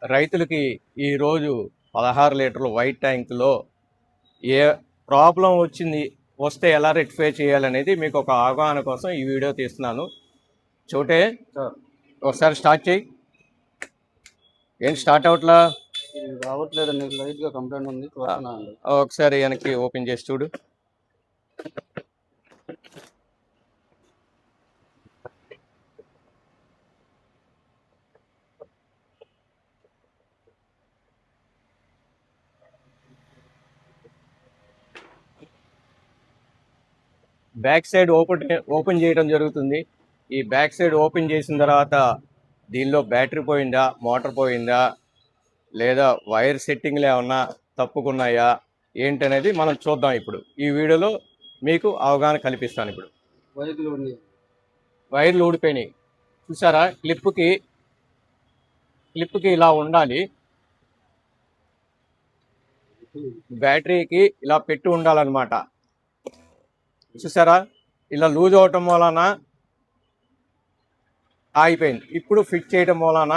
రైతులకి ఈరోజు 16 లీటర్ల వైట్ ట్యాంక్లో ఏ ప్రాబ్లం వస్తే ఎలా రెక్టిఫై చేయాలనేది మీకు ఒక అవగాహన కోసం ఈ వీడియో తీస్తున్నాను. చోటే ఒకసారి స్టార్ట్ చేయి. ఏం స్టార్ట్ అవట్లా? రావట్లేదండి, లైట్ గా కంప్లైంట్ ఉంది. ఒకసారి వెనక్కి ఓపెన్ చేసి చూడు. బ్యాక్ సైడ్ ఓపెన్ చేయడం జరుగుతుంది. ఈ బ్యాక్ సైడ్ ఓపెన్ చేసిన తర్వాత దీనిలో బ్యాటరీ పోయిందా, మోటార్ పోయిందా, లేదా వైర్ సెట్టింగ్లు ఏమన్నా తప్పుకున్నాయా ఏంటనేది మనం చూద్దాం. ఇప్పుడు ఈ వీడియోలో మీకు అవగాహన కల్పిస్తాను. ఇప్పుడు వైర్లు ఊడిపోయినాయి చూసారా? క్లిప్కి ఇలా ఉండాలి. బ్యాటరీకి ఇలా పెట్టి ఉండాలన్నమాట. చూసారా? ఇలా లూజ్ అవటం వలన ఆగిపోయింది. ఇప్పుడు ఫిట్ చేయటం వలన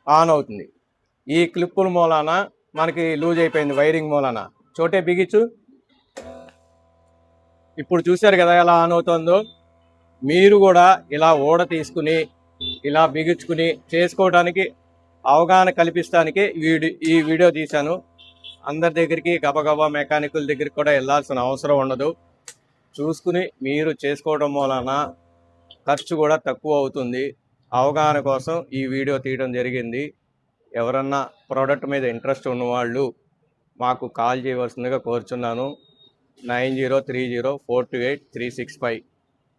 ఆన్ అవుతుంది. ఈ క్లిప్పుల మూలాన మనకి లూజ్ అయిపోయింది, వైరింగ్ మూలాన. చోటే బిగించు. ఇప్పుడు చూశారు కదా ఎలా ఆన్ అవుతుందో. మీరు కూడా ఇలా ఊడ తీసుకుని ఇలా బిగించుకుని చేసుకోవడానికి అవగాహన కల్పిస్తానికి ఈ వీడియో తీశాను. అందరి దగ్గరికి గబగబా మెకానికుల దగ్గరికి కూడా వెళ్ళాల్సిన అవసరం ఉండదు. చూసుకుని మీరు చేసుకోవడం వలన ఖర్చు కూడా తక్కువ అవుతుంది. అవగాహన కోసం ఈ వీడియో తీయడం జరిగింది. ఎవరన్నా ప్రోడక్ట్ మీద ఇంట్రెస్ట్ ఉన్నవాళ్ళు మాకు కాల్ చేయవలసిందిగా కోరుచున్నాను. 9030428365.